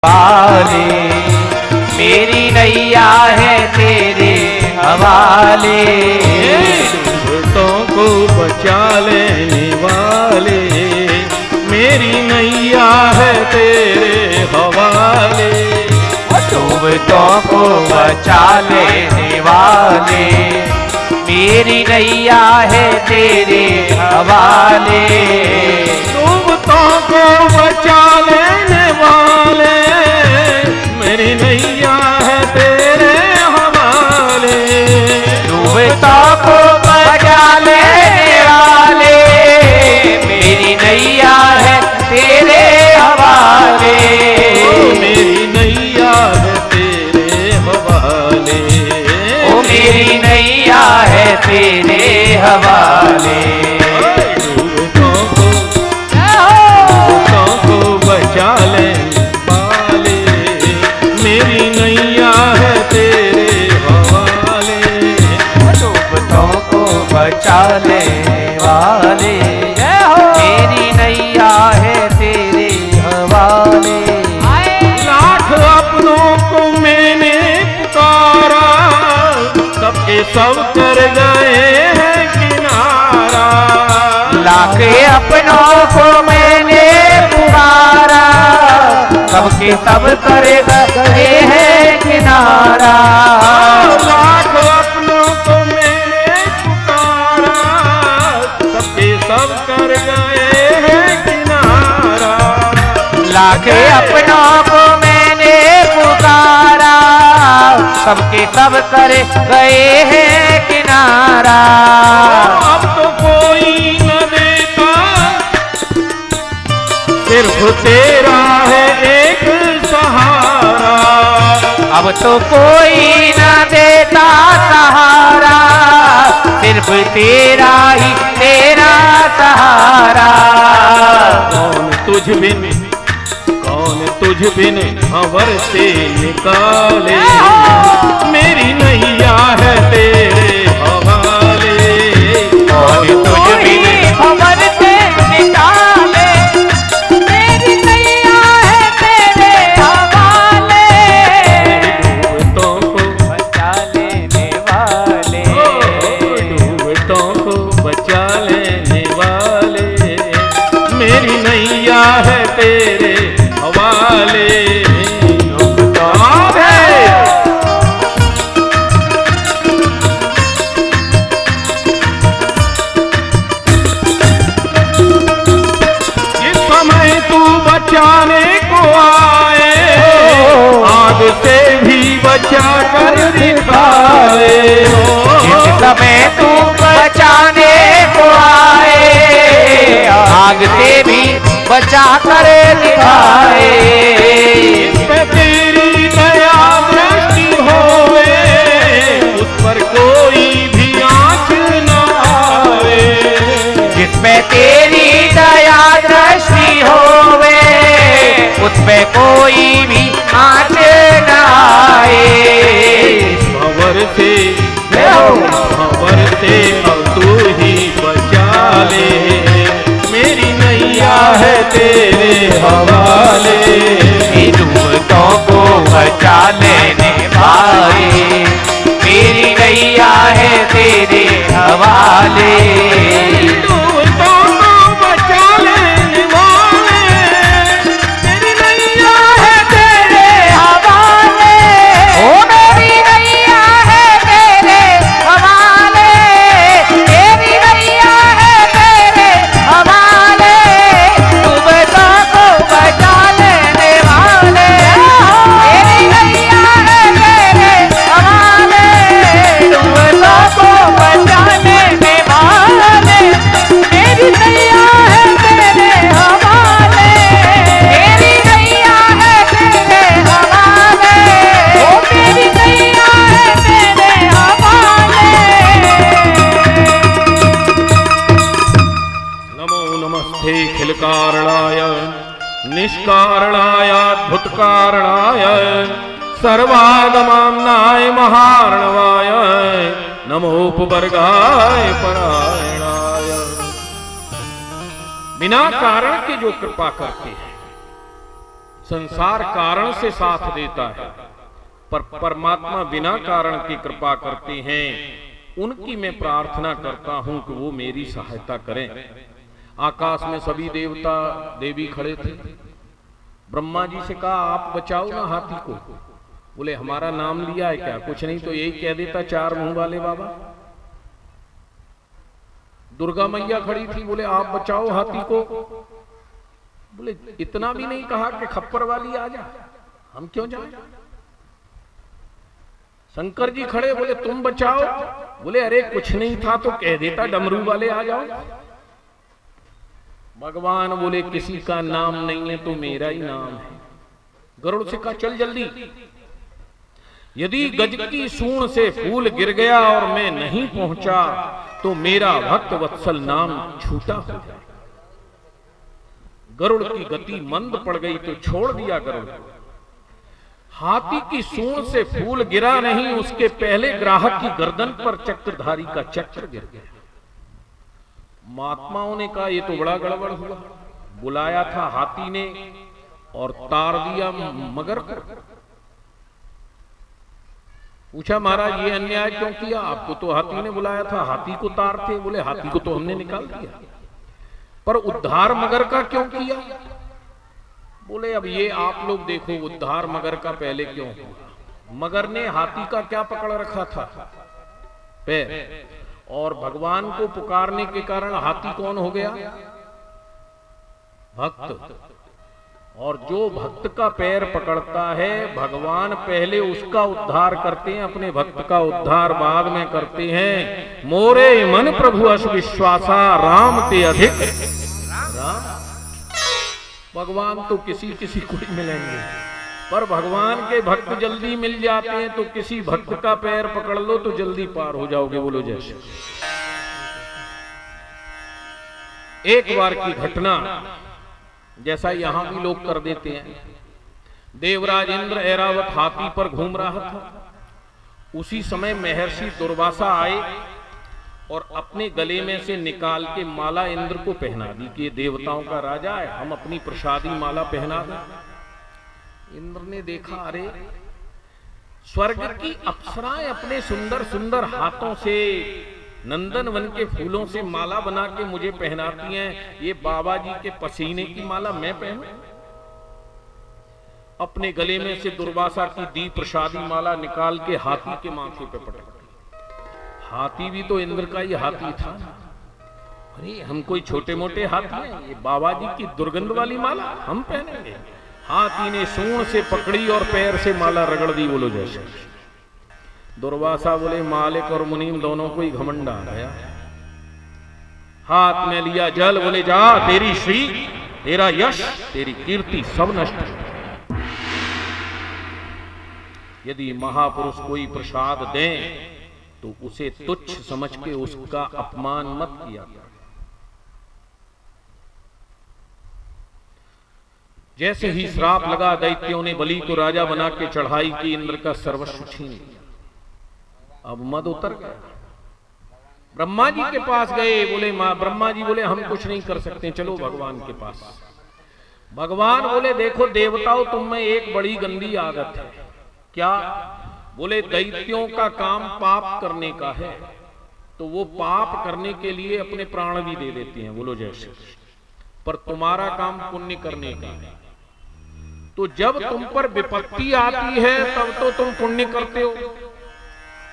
वाले मेरी नैया है तेरे हवाले। डूबतों को बचा लेने वाले मेरी नैया है तेरे हवाले। डूबतों को बचा लेने वाले मेरी नैया है तेरे हवाले। डूबतों को बचा लेने वाले मेरी नैया है तेरे हवाले। डूबतों को बचा लेने वाले मेरी नैया है तेरे हवाले। मेरी नैया है तेरे हवाले। ओ मेरी नैया है तेरे हवाले। डूबतों को बचा लेने वाले मेरी नैया है तेरे हवाले। डूबतों को बचा लेने वाले मेरी नैया है तेरे हवाले। लाख अपनों को मैंने पुकारा सबके सब कर गए हैं किनारा। लाख अपनों को मैंने पुकारा सबके सब कर गए हैं किनारा। लाख अपनों को मैंने पुकारा सबके सब कर गए हैं किनारा। लाख अपनों को मैंने पुकारा सबके सब कर गए हैं किनारा। अब तो कोई न देता सिर्फ तेरा है एक सहारा। अब तो कोई न देता सहारा सिर्फ तेरा ही तेरा सहारा। कौन तुझ बिन भंवर से निकाले मेरी नैया है तेरे हवाले। कौन तुझ बिन भंवर से निकाले मेरी नैया है तेरे हवाले। डूबतों को बचा लेने वाले डूबतों को बचा लेने वाले मेरी नैया है तेरे हवाले। जिस समय तू बचाने को आए आग से भी बचा कर दिखाए। जिस समय तू बचाने को आए आग से भी बचा कर दिखाए। जिसपे तेरी दया दृष्टि होवे उस पर कोई भी आँच न आवे। जिसमें तेरी दया दृष्टि होवे उस पे कोई भी आँच न आए। भंवर से अब तू ही बचा ले मेरी नैया है तेरे हवाले। डूबतों को बचा लेने वाले मेरी नैया है तेरे हवाले। डूबतों को बचा लेने वाले मेरी नैया है तेरे हवाले। ओ मेरी नैया है तेरे हवाले मेरी नैया है तेरे हवाले। डूबतों को बचा लेने वाले मेरी नैया है तेरे हवाले। डूबतों को बचा लेने वाले मेरी नैया है तेरे हवाले। मेरी नैया है तेरे हवाले। ओ मेरी नैया है तेरे हवाले। नमो नमस्ते खिलकारणाय निष्कारणाय अद्भुतकारणाय सर्वागमाम्नाय महार्णवाय नमोपवर्गाय परायणाय। बिना कारण के जो कृपा करते हैं संसार कारण से साथ देता है, पर परमात्मा बिना कारण की कृपा करते हैं। उनकी मैं प्रार्थना करता हूं कि वो मेरी सहायता करें। आकाश में सभी देवता देवी खड़े थे। ब्रह्मा जी से कहा, आप बचाओ ना हाथी को। बोले, हमारा नाम लिया है क्या? कुछ नहीं तो यही कह देता, चार मुंह वाले बाबा। दुर्गा मैया खड़ी थी, बोले आप बचाओ हाथी को। बोले, इतना भी नहीं कहा कि खप्पर वाली आ जा, हम क्यों जाए? शंकर जी खड़े, बोले तुम बचाओ। बोले, अरे कुछ नहीं था तो कह देता, डमरू वाले आ जाओ। भगवान बोले, किसी का नाम नहीं है तो मेरा ही नाम है। गरुड़ से कहा, चल जल्दी। यदि गज की सूंड से फूल गिर गया और मैं नहीं पहुंचा तो मेरा भक्त वत्सल नाम छूटा हो जाए। गरुड़ की गति मंद पड़ गई तो छोड़ दिया गरुड़। हाथी की सूंड से फूल गिरा नहीं, उसके पहले ग्राहक की गर्दन पर चक्रधारी का चक्र गिर गया। महात्माओं ने कहा, ये तो बड़ा गड़बड़ हुआ। बुलाया था हाथी ने और तार दिया मगर को। पूछा, महाराज ये अन्याय क्यों किया? आपको तो हाथी ने बुलाया था, हाथी को तार थे। बोले, हाथी को तो हमने निकाल दिया, पर उद्धार मगर का क्यों किया? बोले, अब ये आप लोग देखो, उद्धार मगर का पहले क्यों हुआ? मगर ने हाथी का क्या पकड़ रखा था? पैर। और भगवान को पुकारने के कारण हाथी कौन हो गया? भक्त। और जो भक्त का पैर पकड़ता है, भगवान पहले उसका उद्धार करते हैं, अपने भक्त का उद्धार बाद में करते हैं। मोरे मन प्रभु अस विश्वासा, राम ते अधिक राम। भगवान तो किसी किसी को ही मिलेंगे, पर भगवान के भक्त जल्दी मिल जाते हैं। तो किसी भक्त का पैर पकड़ लो तो जल्दी पार हो जाओगे। बोलो जैसे। एक बार की घटना, जैसा यहां भी लोग कर देते हैं। देवराज इंद्र ऐरावत हाथी पर घूम रहा था। उसी समय महर्षि दुर्वासा आए और अपने गले में से निकाल के माला इंद्र को पहना दी कि ये देवताओं का राजा है, हम अपनी प्रसादी माला पहना दें। इंद्र ने देखा, अरे स्वर्ग की अप्सराएं अपने सुंदर सुंदर हाथों से नंदन वन के फूलों से माला बना के मुझे पहनाती हैं, ये बाबा जी के पसीने की माला मैं पहनूं? अपने गले में से दुर्वासा की दी प्रसादी माला निकाल के हाथी के माथे पे पटक दी। हाथी भी तो इंद्र का ही हाथी था। अरे हम कोई छोटे मोटे हाथी हैं? ये बाबा जी की दुर्गंध वाली माला हम पहनेंगे? हाथी ने सूंड से पकड़ी और पैर से माला रगड़ दी। बोलो जैसे। दुर्वासा बोले, मालिक और मुनीम दोनों को ही घमंड आ गया। हाथ में लिया जल, बोले जा, तेरी श्री, तेरा यश, तेरी कीर्ति सब नष्ट। यदि महापुरुष कोई प्रसाद दें तो उसे तुच्छ समझ के उसका अपमान मत किया करो। जैसे ही श्राप लगा, दैत्यों ने बलि को राजा बना के चढ़ाई की, इंद्र का सर्वस्व छीन लिया। अब मद उतर गया। ब्रह्मा जी के पास गए। बोले, ब्रह्मा जी बोले, हम कुछ नहीं कर सकते, चलो भगवान के पास। भगवान बोले, देखो देवताओं, तुम में एक बड़ी गंदी आदत है। क्या? बोले, दैत्यों का काम पाप करने का है, तो वो पाप करने के लिए अपने प्राण भी दे देते हैं। बोलो जैसे। पर तुम्हारा काम पुण्य करने का है, तो जब तुम पर विपत्ति आती है तब तो तुम पुण्य करते हो,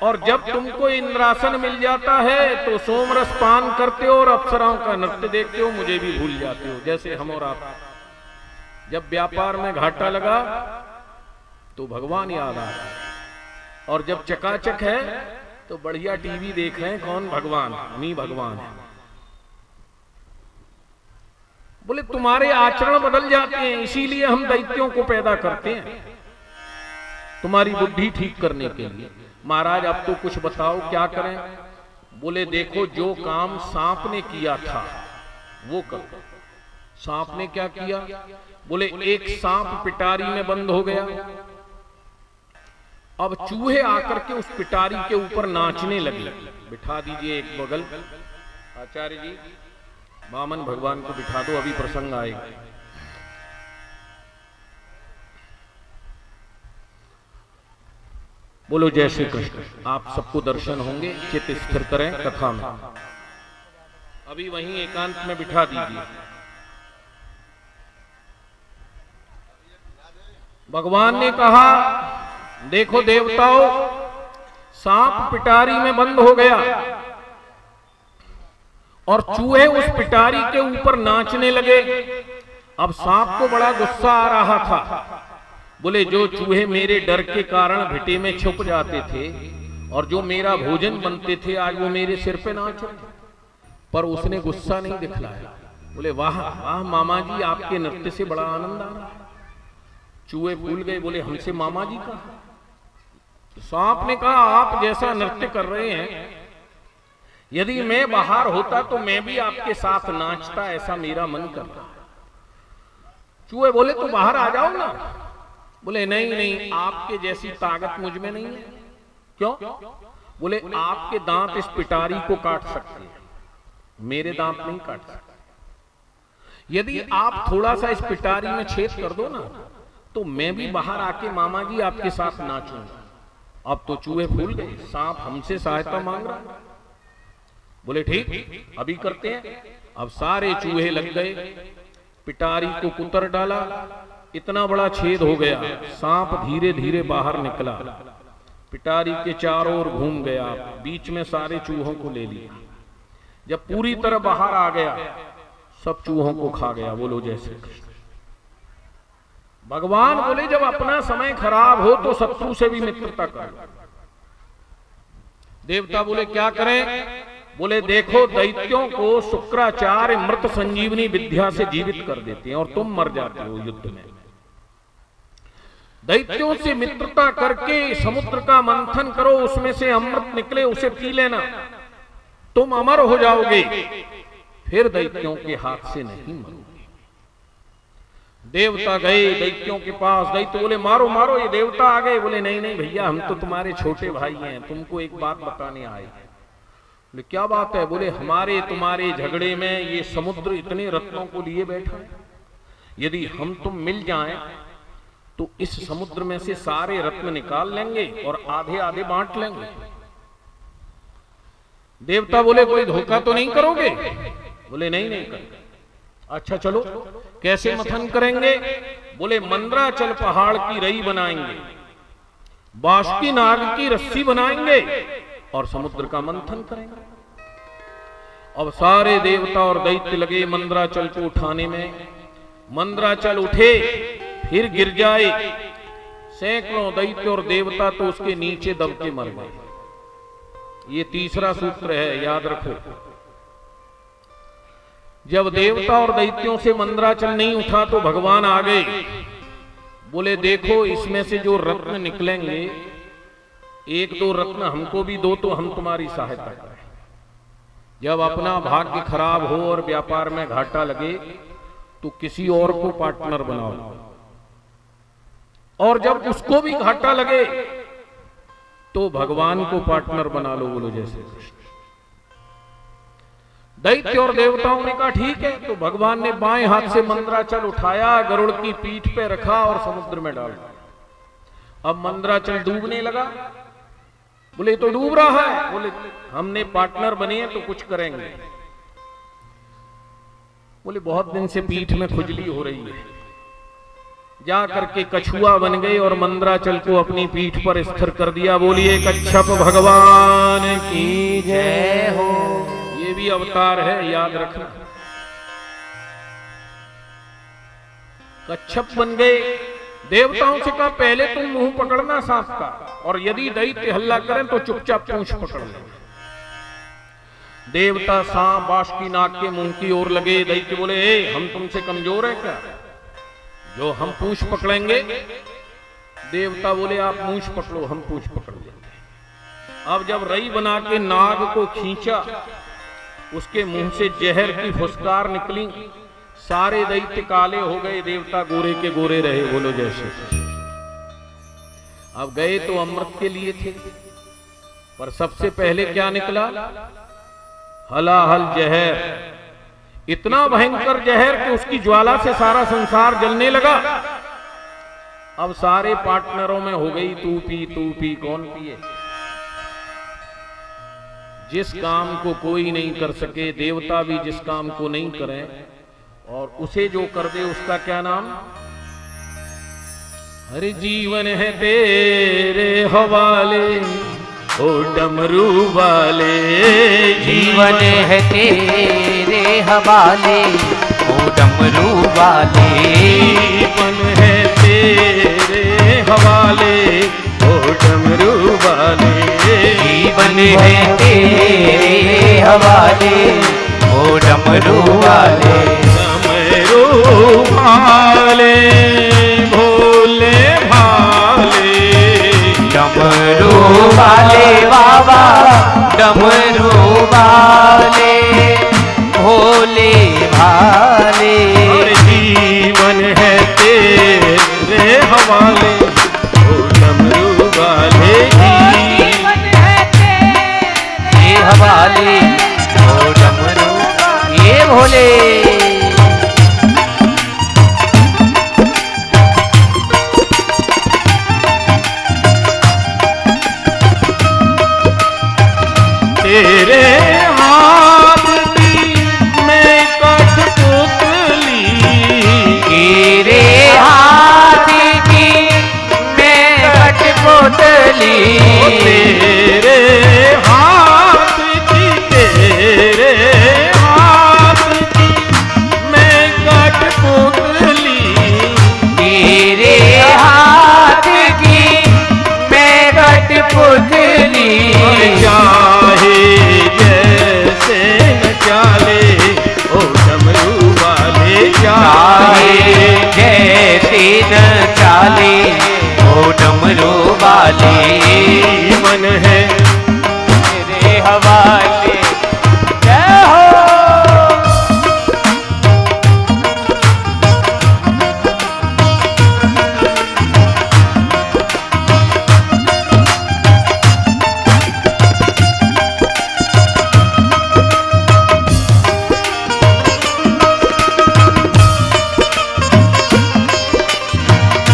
और जब तुमको इंद्रासन मिल जाता है तो सोमरस पान करते हो और अप्सराओं का नृत्य देखते हो, मुझे भी भूल जाते हो। जैसे हम और आप, जब व्यापार में घाटा लगा तो भगवान याद आ रहा है, और जब चकाचक है तो बढ़िया टीवी देख रहे हैं, कौन? भगवान, हम ही भगवान है। बोले, तुम्हारे आचरण बदल जाते हैं, इसीलिए हम दैत्यों को पैदा करते हैं, तुम्हारी बुद्धि ठीक करने के लिए। महाराज अब तो कुछ बताओ, क्या करें? बोले, देखो जो काम सांप ने किया था वो करो। सांप ने क्या किया? बोले, एक सांप पिटारी में बंद हो गया। अब चूहे आकर के उस पिटारी के ऊपर नाचने लगे। बिठा दीजिए एक बगल, आचार्य जी, वामन भगवान को बिठा दो, अभी प्रसंग आएगा। बोलो जय श्री कृष्ण। आप सबको दर्शन होंगे, चित्त स्थिर करें कथा में। अभी वहीं एकांत में बिठा दीजिए। भगवान ने कहा, देखो देवताओं, सांप पिटारी में बंद हो गया और चूहे उस पिटारी के ऊपर नाचने लगे। अब सांप को बड़ा गुस्सा आ रहा था। बोले जो चूहे मेरे डर के कारण भिटे में छुप जाते थे और जो मेरा भोजन बनते थे, आज वो मेरे सिर पे नाच रहे। पर उसने गुस्सा नहीं दिखलाया। बोले वाह वाह मामा जी, आपके नृत्य से बड़ा आनंद आ रहा है। चूहे भूल गए, बोले हमसे मामा जी कहा। सांप ने कहा, आप जैसा नृत्य कर रहे हैं, यदि मैं बाहर होता तो मैं भी आपके साथ नाचता, ऐसा मेरा मन कर रहा है। चूहे बोले तो बाहर आ जाओ ना। बोले नहीं नहीं, आपके जैसी ताकत मुझ में नहीं है। क्यों? बोले आपके दांत इस पिटारी को काट सकते हैं, मेरे दांत नहीं काट सकते। यदि आप थोड़ा सा इस पिटारी में छेद कर दो ना, तो मैं भी बाहर आके मामा जी आपके साथ नाचूंगा। अब तो चूहे भूल गए, सांप हमसे सहायता मांग रहा है। बोले ठीक, अभी करते हैं। अब सारे चूहे लग गए, पिटारी को कुतर डाला, इतना बड़ा छेद हो गया। सांप धीरे धीरे बाहर निकला, पिटारी के चारों ओर घूम गया, बीच में सारे चूहों को ले लिया। जब पूरी तरह बाहर आ गया, सब चूहों को खा गया। बोलो जैसे भगवान बोले, जब अपना समय खराब हो तो शत्रु से भी मित्रता करो। देवता बोले क्या करें? बोले देखो, दैत्यों को शुक्राचार्य मृत संजीवनी विद्या से जीवित कर देते हैं और तुम मर जाते हो युद्ध में। दैत्यों से मित्रता करके समुद्र का मंथन करो, उसमें से अमृत निकले, उसे पी लेना, तुम अमर हो जाओगे, फिर दैत्यों के हाथ से नहीं मरोगे। देवता गए दैत्यों के पास। दैत्य बोले मारो मारो, ये देवता आ गए। बोले नहीं नहीं भैया, हम तो तुम्हारे छोटे भाई हैं, तुमको एक बात बताने आए। बोले क्या बात है? बोले हमारे तुम्हारे झगड़े में ये समुद्र इतने रत्नों को लिए बैठा है, यदि हम तुम मिल जाएं तो इस समुद्र में से सारे रत्न निकाल लेंगे और आधे आधे बांट लेंगे। देवता बोले कोई धोखा तो नहीं करोगे? बोले नहीं नहीं करेंगे। अच्छा चलो, कैसे मथन करेंगे? बोले मंद्राचल पहाड़ की रई बनाएंगे, बाष्की नाग की रस्सी बनाएंगे और समुद्र का मंथन करेंगे। अब सारे देवता और दैत्य लगे मंद्राचल को उठाने में। मंद्राचल उठे, फिर गिर जाए। सैकड़ों दैत्य और देवता तो उसके नीचे दब के मर गए। ये तीसरा सूत्र है, याद रखो। जब देवता और दैत्यों से मंद्राचल नहीं उठा तो भगवान आ गए। बोले देखो, इसमें से जो रत्न निकलेंगे, एक दो रत्न हमको भी दो तो हम तुम्हारी सहायता करें। जब अपना भाग्य खराब हो और व्यापार में घाटा लगे तो किसी और को पार्टनर बनाओ, और जब उसको भी घाटा लगे तो भगवान को पार्टनर बना लो। बोलो जैसे कृष्ण। दैत्य और देवताओं ने कहा ठीक है। तो भगवान ने बाएं हाथ से मंद्राचल उठाया, गरुड़ की पीठ पे रखा और समुद्र में डाल दिया। अब मंद्राचल डूबने लगा। बोले तो डूब रहा है। बोले हमने पार्टनर बने हैं तो कुछ करेंगे। बोले बहुत दिन से पीठ में खुजली हो रही है। जा करके कछुआ बन गए और मंद्राचल को अपनी पीठ पर स्थिर कर दिया। बोलिए कच्छप भगवान की जय हो। ये भी अवतार है, याद रखना। कच्छप बन गए। देवताओं से कहा पहले तुम मुंह पकड़ना सांप का, और यदि दैत्य हल्ला करें तो चुपचाप पूंछ पकड़ लेना। देवता सांप बाष्की नाग के मुंह की ओर लगे। दैत्य बोले हम तुमसे कमजोर है क्या, जो हम पूंछ पकड़ेंगे? देवता बोले आप पूंछ पकड़ो, हम पूंछ पकड़ लेंगे। अब जब रई बना के नाग को खींचा, उसके मुंह से जहर की फुसकार निकली। सारे दैत्य काले हो गए, देवता गोरे के गोरे रहे। बोलो जैसे। अब गए तो अमृत के लिए थे, पर सबसे पहले क्या निकला? हलाहल जहर। इतना भयंकर जहर कि उसकी ज्वाला से सारा संसार जलने लगा। अब सारे पार्टनरों में हो गई तू पी कौन पिए। जिस काम को कोई नहीं कर सके, देवता भी जिस काम को नहीं करें और उसे जो कर दे उसका क्या नाम। हर जीवन है तेरे हवाले ओ डमरू वाले, जीवन है तेरे हवाले ओ डमरू वाले, जीवन है तेरे हवाले ओ डमरू वाले, जीवन है तेरे हवाले ओ डमरू वाले, डमरू वाले भोले भाले, डमरू वाले बाबा डमरू वाले भोले भाले, और जीवन है तेरे हवाले ओ डमरू वाले, जीवन है तेरे हवाले ओ डमरू ये भोले। तेरे हाथ की मैं कठपुतली, तेरे हाथ की मैं कठपुतली, तेरे हाथ की मैं कठपुतली, तेरे हाथ की मैं कठपुतली, चाहे जैसे न चाले ओ डमरू वाले, चाहे जैसे न चाले ओ डमरू वाले, मन है तेरे हवाले जय हो।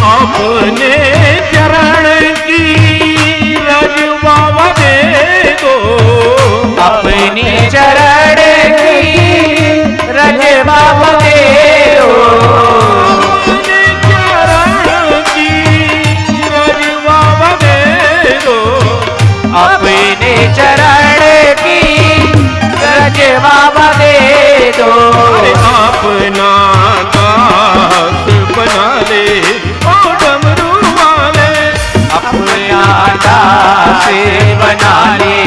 अपने चरण की रजवावा दे दो, अपनी चरण की रजवावा दे दो, अपने चरण की रजवावा दे दो, अपने चरण की रजवावा दे दो, अपना दास बना ले ओ डमरू वाले, अपना दास बना ले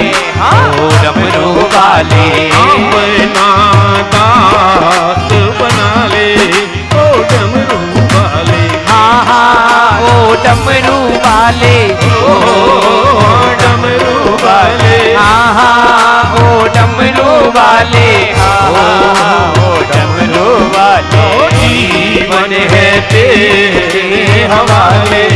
ओ डमरू वाले, अपना दास बना ले ओ डमरू वाले, हाँ हाँ ओ डमरू वाले ओ डमरू वाले, हाँ हाँ ओ डमरू वाले, हाँ हाँ ओ डमरू वाले, जीवन है तेरे हवाले